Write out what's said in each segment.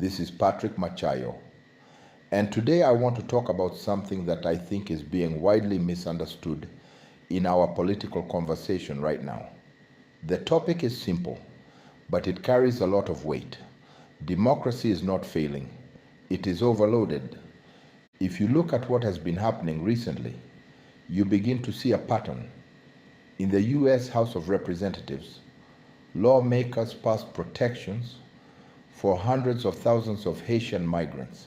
This is Patrick Machayo, and today I want to talk about something that I think is being widely misunderstood in our political conversation right now. The topic is simple, but it carries a lot of weight. Democracy is not failing, it is overloaded. If you look at what has been happening recently, you begin to see a pattern. In the US House of Representatives, lawmakers passed protections for hundreds of thousands of Haitian migrants,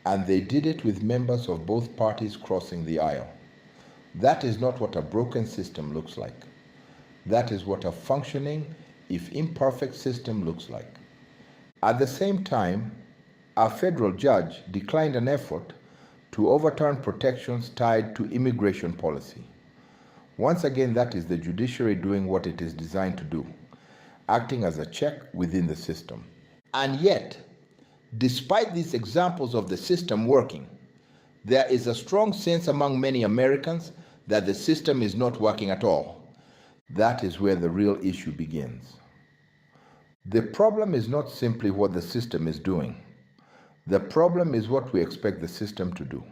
and they did it with members of both parties crossing the aisle. That is not what a broken system looks like. That is what a functioning, if imperfect, system looks like. At the same time, a federal judge declined an effort to overturn protections tied to immigration policy. Once again, that is the judiciary doing what it is designed to do, acting as a check within the system. And yet, despite these examples of the system working, there is a strong sense among many Americans that the system is not working at all. That is where the real issue begins. The problem is not simply what the system is doing. The problem is what we expect the system to do.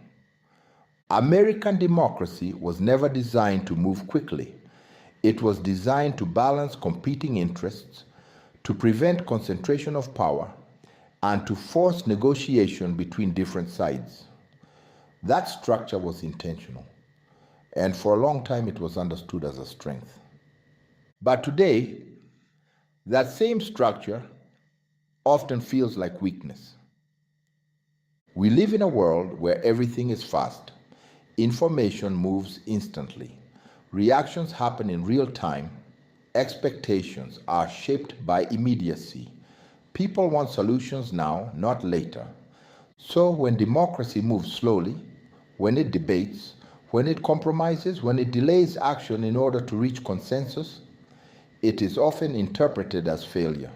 American democracy was never designed to move quickly. It was designed to balance competing interests, to prevent concentration of power, and to force negotiation between different sides. That structure was intentional, and for a long time it was understood as a strength. But today, that same structure often feels like weakness. We live in a world where everything is fast. Information moves instantly. Reactions happen in real time. Expectations are shaped by immediacy. People want solutions now, not later. So when democracy moves slowly, when it debates, when it compromises, when it delays action in order to reach consensus, it is often interpreted as failure.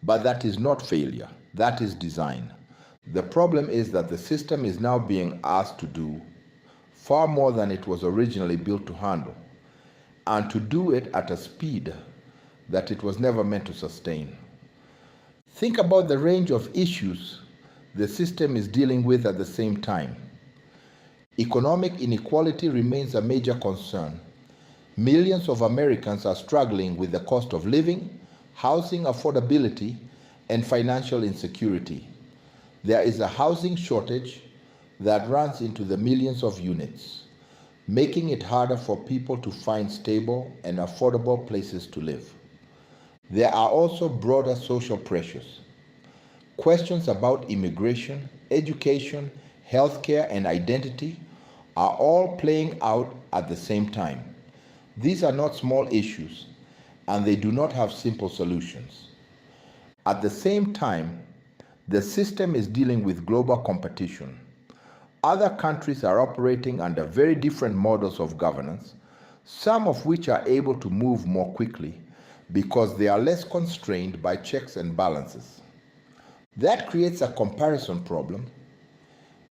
But that is not failure, that is design. The problem is that the system is now being asked to do far more than it was originally built to handle, and to do it at a speed that it was never meant to sustain. Think about the range of issues the system is dealing with at the same time. Economic inequality remains a major concern. Millions of Americans are struggling with the cost of living, housing affordability, and financial insecurity. There is a housing shortage that runs into the millions of units, making it harder for people to find stable and affordable places to live. There are also broader social pressures. Questions about immigration, education, healthcare, and identity are all playing out at the same time. These are not small issues, and they do not have simple solutions. At the same time, the system is dealing with global competition. Other countries are operating under very different models of governance, some of which are able to move more quickly because they are less constrained by checks and balances. That creates a comparison problem.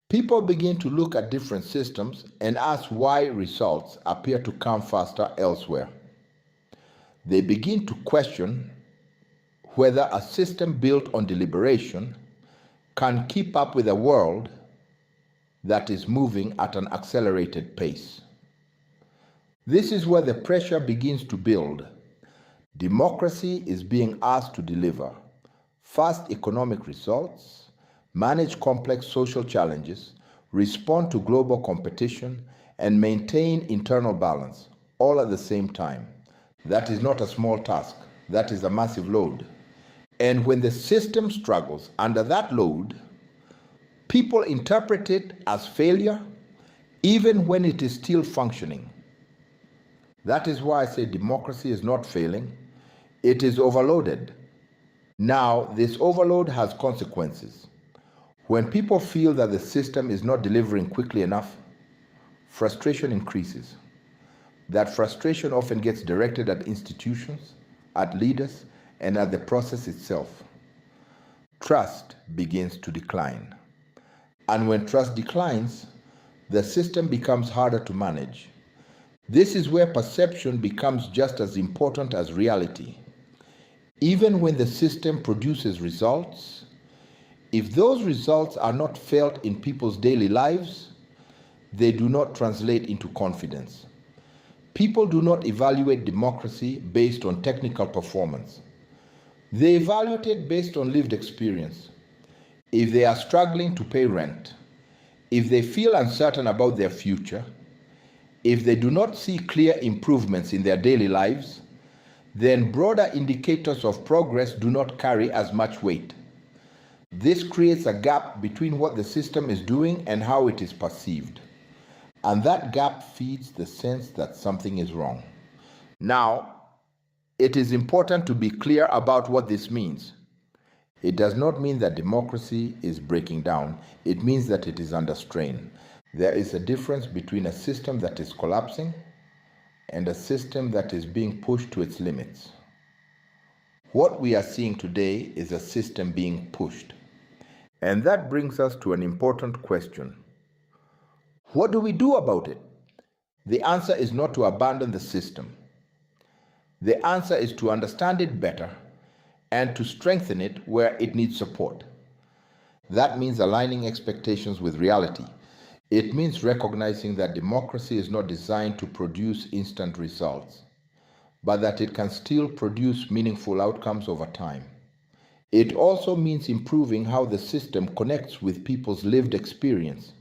People begin to look at different systems and ask why results appear to come faster elsewhere. They begin to question whether a system built on deliberation can keep up with a world that is moving at an accelerated pace. This is where the pressure begins to build. Democracy is being asked to deliver fast economic results, manage complex social challenges, respond to global competition, and maintain internal balance, all at the same time. That is not a small task. That is a massive load. And when the system struggles under that load, people interpret it as failure, even when it is still functioning. That is why I say democracy is not failing, it is overloaded. Now, this overload has consequences. When people feel that the system is not delivering quickly enough, frustration increases. That frustration often gets directed at institutions, at leaders, and at the process itself. Trust begins to decline. And when trust declines, the system becomes harder to manage. This is where perception becomes just as important as reality. Even when the system produces results, If those results are not felt in people's daily lives, they do not translate into confidence. People do not evaluate democracy based on technical performance. They evaluate it based on lived experience. If they are struggling to pay rent, if they feel uncertain about their future, if they do not see clear improvements in their daily lives, then broader indicators of progress do not carry as much weight. This creates a gap between what the system is doing and how it is perceived. And that gap feeds the sense that something is wrong. Now, it is important to be clear about what this means. It does not mean that democracy is breaking down. It means that it is under strain. There is a difference between a system that is collapsing and a system that is being pushed to its limits. What we are seeing today is a system being pushed. And that brings us to an important question. What do we do about it? The answer is not to abandon the system. The answer is to understand it better and to strengthen it where it needs support. That means aligning expectations with reality. It means recognizing that democracy is not designed to produce instant results, but that it can still produce meaningful outcomes over time. It also means improving how the system connects with people's lived experience.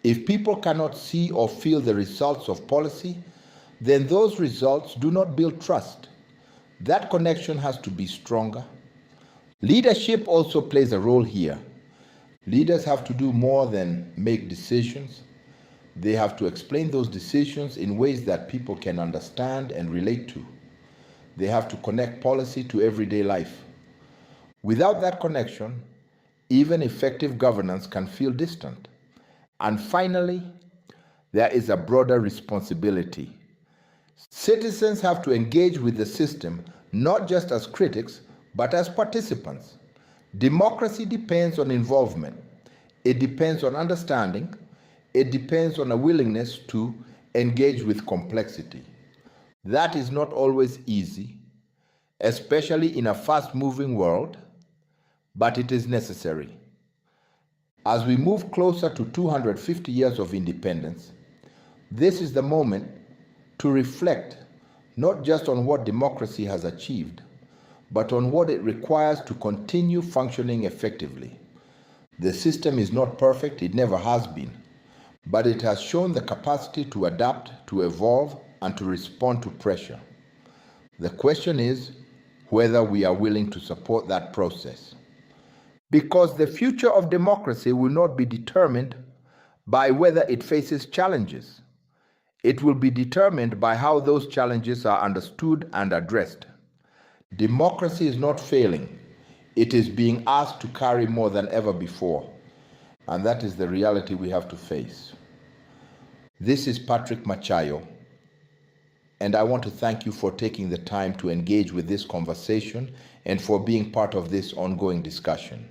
If people cannot see or feel the results of policy, then those results do not build trust. That connection has to be stronger. Leadership also plays a role here. Leaders have to do more than make decisions. They have to explain those decisions in ways that people can understand and relate to. They have to connect policy to everyday life. Without that connection, even effective governance can feel distant. And finally, there is a broader responsibility. Citizens have to engage with the system not just as critics, but as participants. Democracy depends on involvement. It depends on understanding. It depends on a willingness to engage with complexity. That is not always easy, especially in a fast-moving world, but it is necessary. As we move closer to 250 years of independence, this is the moment to reflect not just on what democracy has achieved, but on what it requires to continue functioning effectively. The system is not perfect, it never has been, but it has shown the capacity to adapt, to evolve, and to respond to pressure. The question is whether we are willing to support that process. Because the future of democracy will not be determined by whether it faces challenges. It will be determined by how those challenges are understood and addressed. Democracy is not failing. It is being asked to carry more than ever before. And that is the reality we have to face. This is Patrick Machayo, and I want to thank you for taking the time to engage with this conversation and for being part of this ongoing discussion.